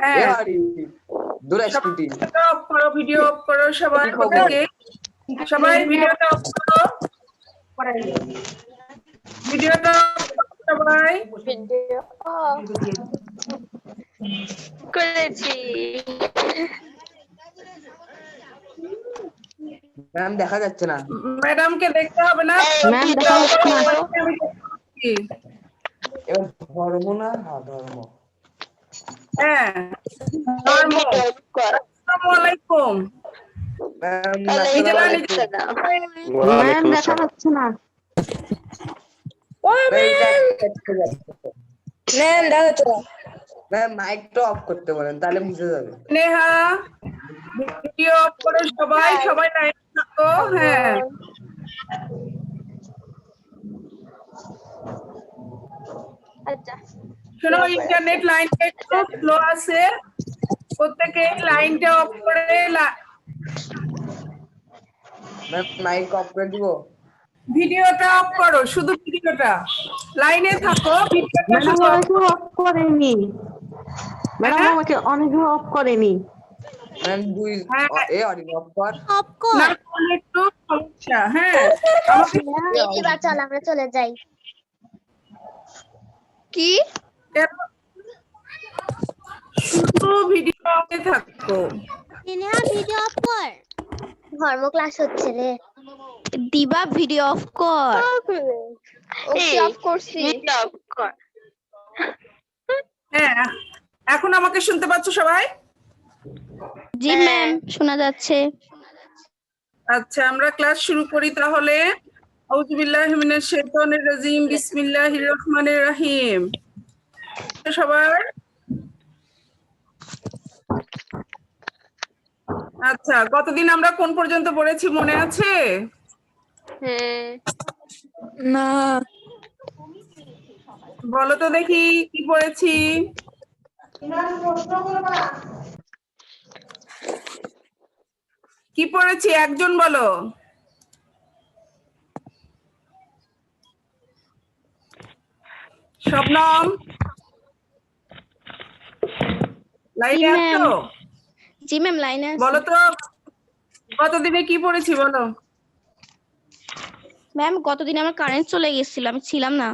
হ্যাঁ video of করো সবাই, সবাই ভিডিওটা অফ করো, ভিডিওটা সবাই করেছি। ম্যাম দেখা যাচ্ছে না, ম্যাডামকে দেখতে হবে না, ম্যাম দেখা যাচ্ছে না। এবার ধর্ম না ধর্ম, হ্যাঁ ধর্ম। আসসালামু আলাইকুম। ম্যাম দেখা যাচ্ছে না। ম্যাম মাইকটা অফ করতে বলেন, তাহলে বুঝে যাবে। নেহা ভিডিও অফ করো সবাই, সবাই লাইনে থাকো। হ্যাঁ আচ্ছা শোনো, ইন্টারনেট লাইনটা একটু স্লো আছে, প্রত্যেকে লাইনটা অফ করে ম্যাম মাইক অফ করে দিব। ভিডিওটা অফ করো, শুধু ভিডিওটা, লাইনে থাকো, ভিডিওটা ম্যাডাম শুধু আমাকে অফ করেনি, ম্যাডাম আমাকে অনেকে অফ করেনি। ম্যাম দুই এ অডিও অফ কর, না করলে একটু সমস্যা। হ্যাঁ আমাকে এবার চল আমরা চলে যাই। কি শুধু ভিডিও অফে থাকো। নেহা ভিডিও অফ কর, ধর্ম ক্লাস হচ্ছে রে। দিবা ভিডিও অফ কর। ওকে অফ করছি। অফ কর। হ্যাঁ এখন আমাকে শুনতে পাচ্ছ সবাই? জি ম্যাম শোনা যাচ্ছে। আচ্ছা আমরা ক্লাস শুরু করি তাহলে। আউযু বিল্লাহি মিনাশ শাইতানির রাজিম, বিসমিল্লাহির রহমানির রহিম। সবার আচ্ছা, গতদিন আমরা কোন পর্যন্ত পড়েছি মনে আছে? না বলো তো দেখি কি পড়েছি। কি পড়েছি একজন বলো। শবনম লাইনে আছো? জি ম্যাম লাইনে আছি। বলো তো গতদিনে কি পড়েছি বলো। ম্যাম গতদিন আমার কারেন্ট চলে গেছিল, আমি ছিলাম না।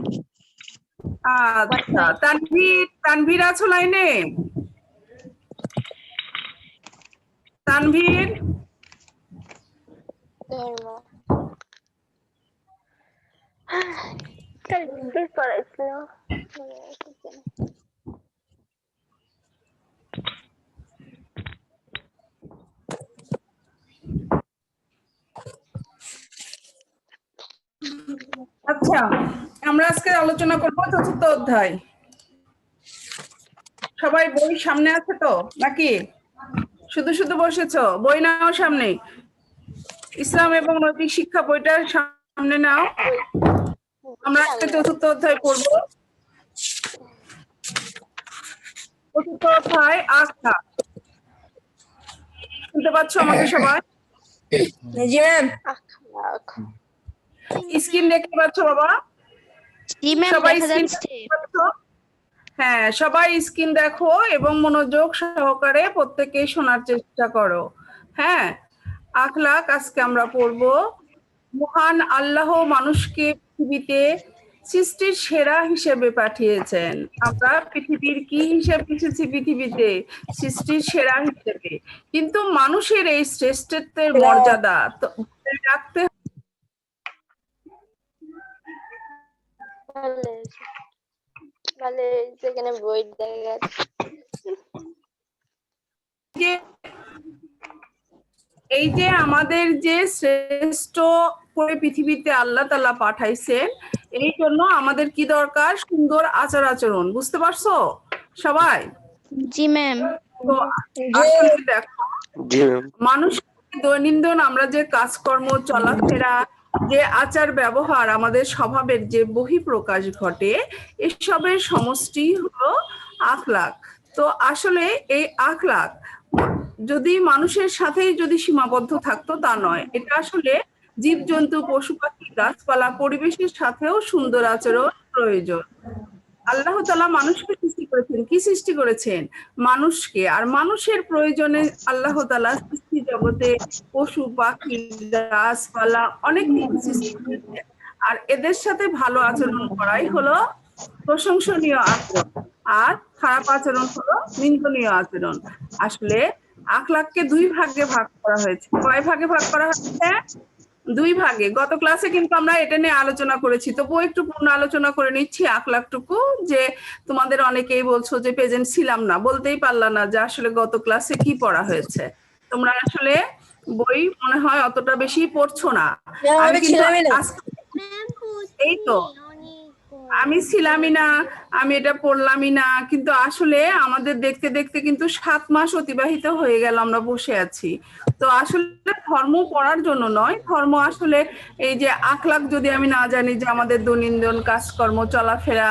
আচ্ছা তানভীর আছো লাইনে? তানভীর আচ্ছা আমরা আজকে আলোচনা করব চতুর্থ অধ্যায়। সবাই বই সামনে আছে তো নাকি শুধু শুধু বসেছো? বই নাও সামনে, ইসলাম এবং নৈতিক শিক্ষা বইটা সামনে নাও। আমরা আজকে চতুর্থ অধ্যায় পড়ব। চতুর্থ অধ্যায় আখলাক। শুনতে পাচ্ছ আমাকে সবাই? জি ম্যাম। স্ক্রিন দেখতে পাচ্ছ বাবা? জি ম্যাম সবাই দেখা স্ক্রিন যাচ্ছে। হ্যাঁ সবাই স্ক্রিন দেখো এবং মনোযোগ সহকারে প্রত্যেকেই শোনার চেষ্টা করো। হ্যাঁ আখলাক আজকে আমরা পড়ব। মহান আল্লাহ মানুষকে পৃথিবীতে সৃষ্টির সেরা হিসেবে পাঠিয়েছেন। আমরা পৃথিবীর কি হিসেবে এসেছি? পৃথিবীতে সৃষ্টির সেরা হিসেবে। কিন্তু মানুষের এই শ্রেষ্ঠত্বের মর্যাদা তো রাখতে সেখানে বই দেখা এই যে আমাদের যে শ্রেষ্ঠ করে পৃথিবীতে আল্লাহ তাআলা পাঠাইছেন, এই জন্য আমাদের কি দরকার? সুন্দর আচার আচরণ। বুঝতে পারছো সবাই? জি ম্যাম। তো আসলে দেখো মানুষ দৈনন্দিন আমরা যে কাজকর্ম চলাফেরা, যে আচার ব্যবহার, আমাদের স্বভাবের যে বহিঃপ্রকাশ ঘটে, এসবের সমষ্টি হলো আখলাক। তো আসলে এই আখলাক যদি মানুষের সাথেই যদি সীমাবদ্ধ থাকতো তা নয়, এটা আসলে জীবজন্তু, পশু পাখি, গাছপালা, পরিবেশের সাথেও সুন্দর আচরণ প্রয়োজন। আল্লাহ তাআলা মানুষকে সৃষ্টি করেছেন, কি সৃষ্টি করেছেন? মানুষকে। আর মানুষের প্রয়োজনে আল্লাহ তাআলা সৃষ্টি জগতে পশু পাখি গাছপালা অনেক কিছু সৃষ্টি করেছেন। আর এদের সাথে ভালো আচরণ করাই হলো প্রশংসনীয় আচরণ, আর খারাপ আচরণ হলো নিন্দনীয় আচরণ। আসলে আখলাককে দুই ভাগে ভাগ করা হয়েছে। কয় ভাগে ভাগ করা হয়েছে? দুই ভাগে। গত ক্লাসে কিন্তু আমরা এটা নিয়ে আলোচনা করেছি, তবুও একটু পূর্ণ আলোচনা করে নিচ্ছি আখলাকটুকু। যে তোমাদের অনেকেই বলছো যে প্রেজেন্ট ছিলাম না, বলতেই পারলা না যে আসলে গত ক্লাসে কি পড়া হয়েছে। তোমরা আসলে বই মনে হয় অতটা বেশি পড়ছো না। আমি কিন্তু এই তো আমি ছিলামই না, আমি এটা পড়লামই না, কিন্তু আসলে আমাদের দেখতে দেখতে কিন্তু 7 মাস অতিবাহিত হয়ে গেল, আমরা বসে আছি। তো আসলে ধর্ম পড়ার জন্য নয়, ধর্ম আসলে এই যে আখলাক যদি আমি না জানি যে আমাদের দৈনন্দিন কাজকর্ম চলাফেরা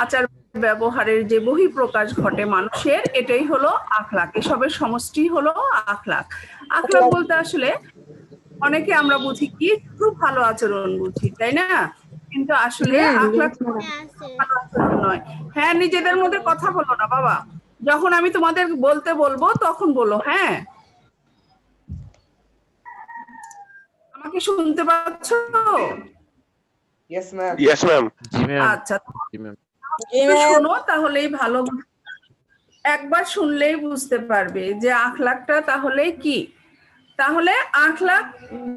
আচার ব্যবহারের যে বহিঃপ্রকাশ ঘটে মানুষের, এটাই হলো আখলাক। এসবের সমষ্টি হলো আখলাক। আখলাক বলতে আসলে অনেকে আমরা বুঝি কি খুব ভালো আচরণ বুঝি, তাই না? কিন্তু আসলে আখলাক ভালো আচরণ নয়। হ্যাঁ, নিজেদের মধ্যে কথা বলো না বাবা, যখন আমি তোমাদের বলতে বলবো তখন বলো। হ্যাঁ, আমাকে শুনতে পাচ্ছ? Yes ma'am. Yes, ma'am. আচ্ছা, জি ম্যাম। শোনো তাহলেই ভালো, একবার শুনলেই বুঝতে পারবে যে আখলাকটা তাহলে কি। তাহলে আখলাক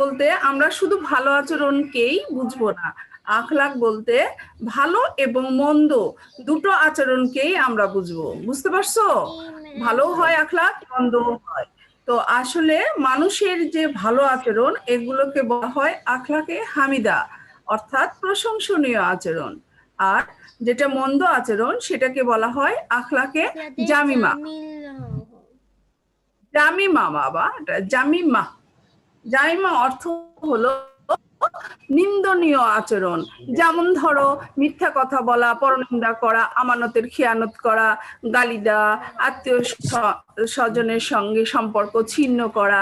বলতে আমরা শুধু ভালো আচরণকেই বুঝবো না, আখলাক বলতে ভালো এবং মন্দ দুটো আচরণকেই আমরা বুঝবো। বুঝতে পারছো? ভালো হয় আখলাক, মন্দ হয়। তো আসলে মানুষের যে ভালো আচরণ এগুলোকে বলা হয় আখলাকে হামিদা, অর্থাৎ প্রশংসনীয় আচরণ। আর যেটা মন্দ আচরণ সেটাকে বলা হয় আখলাকে জামিমা। জামিমা বাবা, জামিমা। জামিমা অর্থ হলো নিন্দনীয় আচরণ। যেমন ধরো মিথ্যা কথা বলা, পরনিন্দা করা, আমানতের খেয়ানত করা, গালি দেওয়া, আত্মীয় স্বজনের সঙ্গে সম্পর্ক ছিন্ন করা।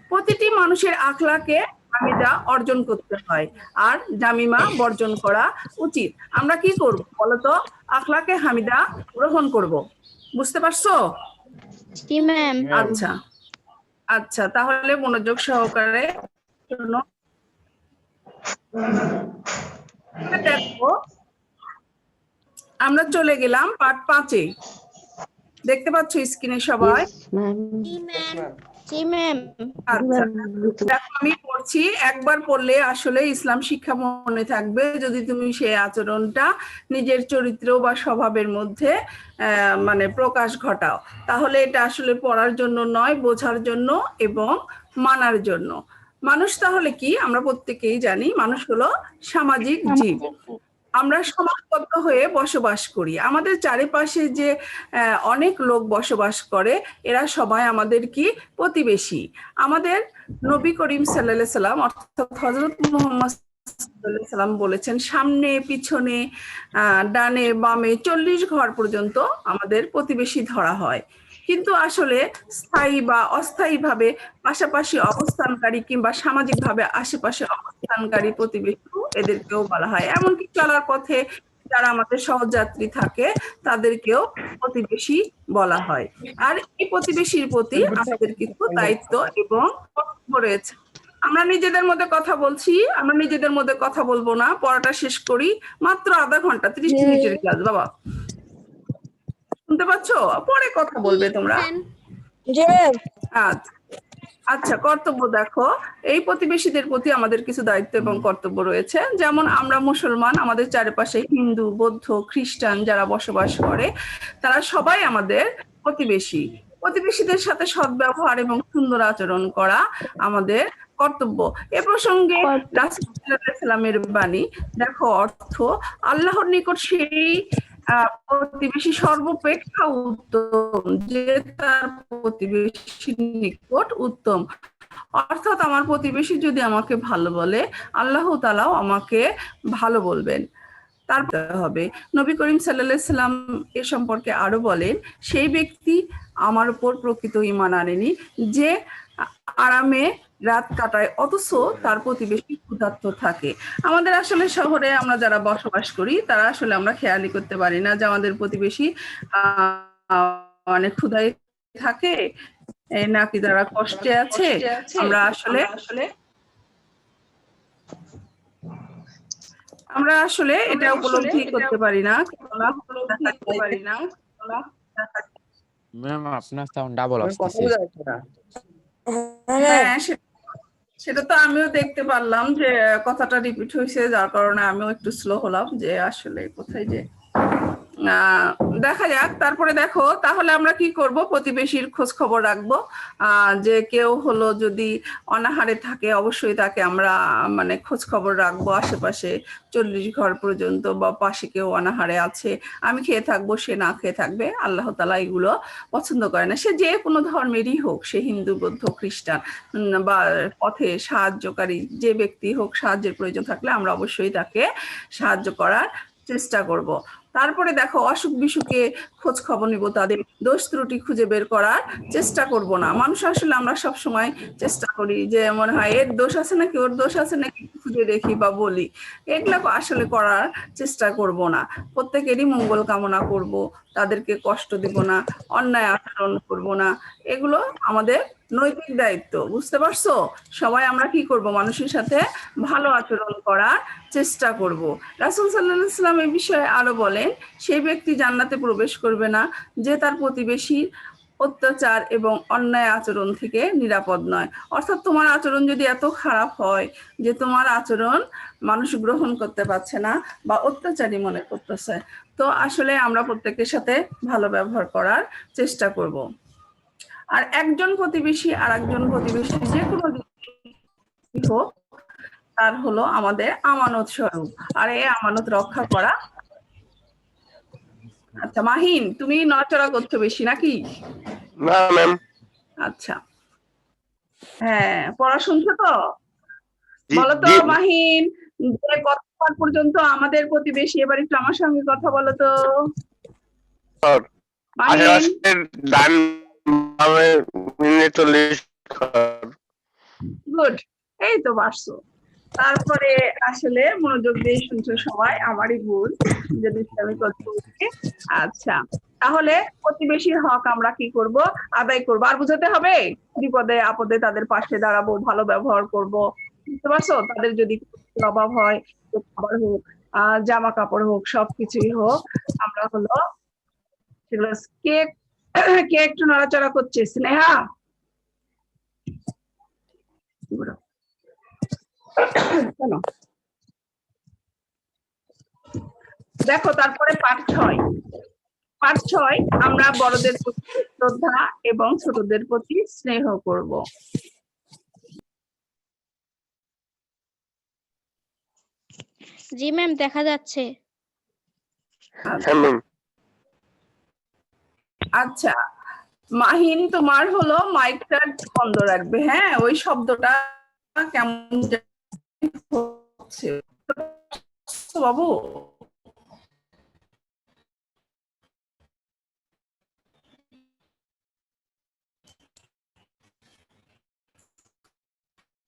প্রতিটি মানুষের আখলাকে হামিদা অর্জন করতে হয়, আর জামিমা বর্জন করা উচিত। আমরা কি করব বলতো? আখলাকে হামিদা গ্রহণ করব। বুঝতে পারছো? জি ম্যাম। আচ্ছা আচ্ছা, তাহলে মনোযোগ সহকারে শোনো। দেখো, আমরা চলে গেলাম পার্ট 5-এ। দেখতে পাচ্ছ স্ক্রিনে সবাই? জি ম্যাম। আচ্ছা, দেখো আমি পড়ছি, একবার পড়লে আসলে ইসলাম শিক্ষা মনে থাকবে যদি তুমি সেই আচরণটা নিজের চরিত্র বা স্বভাবের মধ্যে মানে প্রকাশ ঘটাও। তাহলে এটা আসলে পড়ার জন্য নয়, বোঝার জন্য এবং মানার জন্য। মানুষ তাহলে কি? আমরা প্রত্যেকেই জানি মানুষ হলো সামাজিক জীব। আমরা সমাজবদ্ধ হয়ে বসবাস করি। আমাদের চারিপাশে যে অনেক লোক বসবাস করে, এরা সবাই আমাদের কি প্রতিবেশী। আমাদের নবী করিম সাল্লাল্লাহু আলাইহি সাল্লাম অর্থাৎ হযরত মুহাম্মদ সাল্লাল্লাহু আলাইহি সাল্লাম বলেছেন, সামনে পিছনে ডানে বামে 40 ঘর পর্যন্ত আমাদের প্রতিবেশী ধরা হয়। কিন্তু আসলে স্থায়ী বা অস্থায়ীভাবে পাশাপাশি অবস্থানকারী কিংবা সামাজিকভাবে আশেপাশে অবস্থানকারী প্রতিবেশী এদেরকেও বলা হয়। এমনকি চলার পথে যারা আমাদের সহযাত্রী থাকে তাদেরকেও প্রতিবেশী বলা হয়। আর এই প্রতিবেশীর প্রতি আমাদের কিছু দায়িত্ব এবং কর্তব্য রয়েছে। আমরা নিজেদের মধ্যে কথা বলছি, আমরা নিজেদের মধ্যে কথা বলবো না, পড়াটা শেষ করি। মাত্র আধা ঘন্টা, 30 মিনিটের ক্লাস বাবা। শুনতে পাচ্ছ? পরে কথা বলবে তোমরা। আচ্ছা আচ্ছা, কর্তব্য দেখো, এই প্রতিবেশীদের প্রতি আমাদের কিছু দায়িত্ব এবং কর্তব্য রয়েছে। যেমন আমরা মুসলমান, আমাদের চারিপাশে হিন্দু বৌদ্ধ খ্রিস্টান যারা বসবাস করে তারা সবাই আমাদের প্রতিবেশী। প্রতিবেশীদের সাথে সদ্ব্যবহার এবং সুন্দর আচরণ করা আমাদের কর্তব্য। এ প্রসঙ্গে রাসূল সাল্লাল্লাহু আলাইহি ওয়াসাল্লামের বাণী দেখো, অর্থ আল্লাহর নিকট সেই প্রতিবেশী সর্বাপেক্ষা উত্তম যে তার প্রতিবেশীর নিকট উত্তম। অর্থাৎ আমার প্রতিবেশী যদি আমাকে ভালো বলে, আল্লাহ তাআলাও আমাকে ভালো বলবেন। তারপর হবে নবী করিম সাল্লাল্লাহু আলাইহি সাল্লাম এ সম্পর্কে আরো বলেন, সেই ব্যক্তি আমার উপর প্রকৃত ঈমান আনেনি যে আরামে রাত কাটায়, অথচ তার প্রতিবেশী ক্ষুধার্ত থাকে। আমাদের আসলে শহরে আমরা যারা বসবাস করি তারা আসলে আমরা খেয়ালই করতে পারি না যে আমাদের প্রতিবেশী মানে ক্ষুধায় থাকে নাকি যারা কষ্টে আছে। আমরা আসলে এটা উপলব্ধি করতে পারি না। ম্যাম আপনার সাউন্ড ডাবল আমার কথা আসতেছে। বোঝা যাচ্ছে না। হ্যাঁ, সেটা তো আমিও দেখতে পারলাম যে কথাটা রিপিট হয়েছে, যার কারণে আমিও একটু স্লো হলাম যে আসলে কোথায় যে দেখা যাক। তারপরে দেখো, তাহলে আমরা কি করব, প্রতিবেশীর খোঁজ খবর রাখবো। যে কেউ হলো যদি অনাহারে থাকে, অবশ্যই তাকে আমরা মানে খোঁজ খবর রাখবো আশেপাশে 40 ঘর পর্যন্ত, বা পাশে কেউ অনাহারে আছে, আমি খেয়ে থাকবো সে না খেয়ে থাকবে, আল্লাহ তাআলা এগুলো পছন্দ করে না। সে যে কোনো ধর্মেরই হোক, সে হিন্দু, বৌদ্ধ, খ্রিস্টান বা পথে সাহায্যকারী যে ব্যক্তি হোক, সাহায্যের প্রয়োজন থাকলে আমরা অবশ্যই তাকে সাহায্য করার চেষ্টা করব। তারপরে দেখো, অসুখ বিসুখে খোঁজ খবর নিব, তাদের দোষ ত্রুটি খুঁজে বের করার চেষ্টা করব না। মানুষ আসলে আমরা সব সময় চেষ্টা করি যে মনে হয় এর দোষ আছে নাকি, ওর দোষ আছে নাকি, খুঁজে দেখি বা বলি। এগুলা আসলে করার চেষ্টা করব না। প্রত্যেকেরই মঙ্গল কামনা করব, তাদেরকে কষ্ট দেব না, অন্যায় আচরণ করব না। এগুলো আমাদের নৈতিক দায়িত্ব, বুঝতে পারছো? সবাই আমরা কি করব, মানুষের সাথে ভালো আচরণ করার চেষ্টা করব। রাসূল সাল্লাল্লাহু আলাইহি ওয়াসাল্লাম এই বিষয়ে আরো বলেন, সেই ব্যক্তি জান্নাতে প্রবেশ করবে না যে তার প্রতিবেশীর অত্যাচার এবং অন্যায় আচরণ থেকে নিরাপদ নয়। অর্থাৎ তোমার আচরণ যদি এত খারাপ হয় যে তোমার আচরণ মানুষ গ্রহণ করতে পারছে না বা অত্যাচারী মনে করতেছে, তো আসলে আমরা প্রত্যেকের সাথে ভালো ব্যবহার করার চেষ্টা করব। আর একজন প্রতিবেশী আর একজন প্রতিবেশী যে কোনো দিক হোক, তার হলো আমাদের আমানত স্বরূপ, আর এই আমানত রক্ষা করা। আচ্ছা মাহিন, তুমি নড়াচড়া করছো বেশি নাকি? না ম্যাম। আচ্ছা, হ্যাঁ, পড়া শুনছো তো? জি বলো তো জি মাহিন, যে কতক্ষণ পর্যন্ত আমাদের প্রতিবেশী, এবার একটু আমার সঙ্গে কথা বলো তো স্যার। মাহিন। আশেপাশের ডান বামে মিনিট 40 ঘর। গুড, এই তো পারছো। তারপরে আসলে মনোযোগ দিয়ে শুনছো সবাই, আমারই ভুল যদি আমি কথা বলছি। আচ্ছা, তাহলে প্রতিবেশীর হক আমরা কি করব, আদায় করবো। আর বুঝাতে হবে, বিপদে আপদে তাদের পাশে দাঁড়াবো, ভালো ব্যবহার করব, বুঝতে পারছো? তাদের যদি কোনো অভাব হয়, খাবার হোক, জামা কাপড় হোক, সবকিছুই হোক, আমরা হলো সেগুলো। কে কে একটু নড়াচড়া করছে? স্নেহা, কেন? দেখো, তারপরে পাঠ 6, আমরা বড়দের প্রতি শ্রদ্ধা এবং ছোটদের প্রতি স্নেহ করব। জি ম্যাম, দেখা যাচ্ছে। হ্যাঁ ম্যাম। আচ্ছা মাহিন, তোমার হলো মাইকটা বন্ধ রাখবে, হ্যাঁ? ওই শব্দটা কেমন জানি হচ্ছে, বাবু।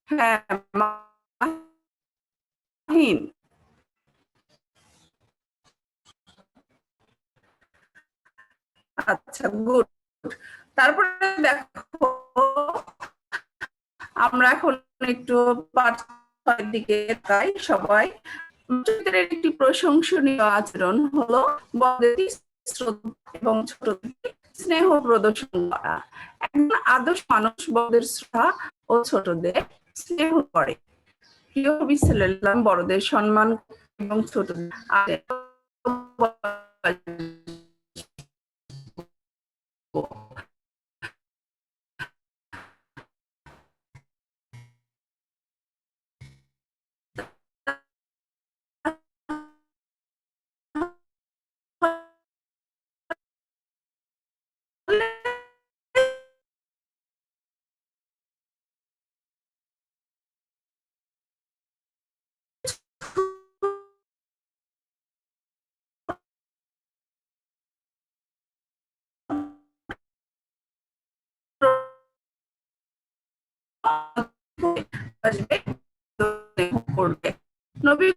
হ্যাঁ মাহিন, আচ্ছা গুড। তারপরে দেখো, আমরা এখন একটু পাঠ 6 দিকে তাকাই সবাই। ছোটদের একটি প্রশংসনীয় আচরণ হলো বড়দের শ্রদ্ধা এবং ছোটদের স্নেহ প্রদর্শন করা। একজন আদর্শ মানুষ বড়দের শ্রদ্ধা ও ছোটদের স্নেহ করে। প্রিয় নবী সাল্লাল্লাহু আলাইহি ওয়াসাল্লাম বড়দের সম্মান এবং ছোটদের আসবে করবে। নবী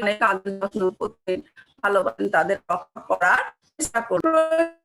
অনেক আদর যত্ন করতেন, ভালোবাসেন, তাদের রক্ষা করার চেষ্টা করতেন।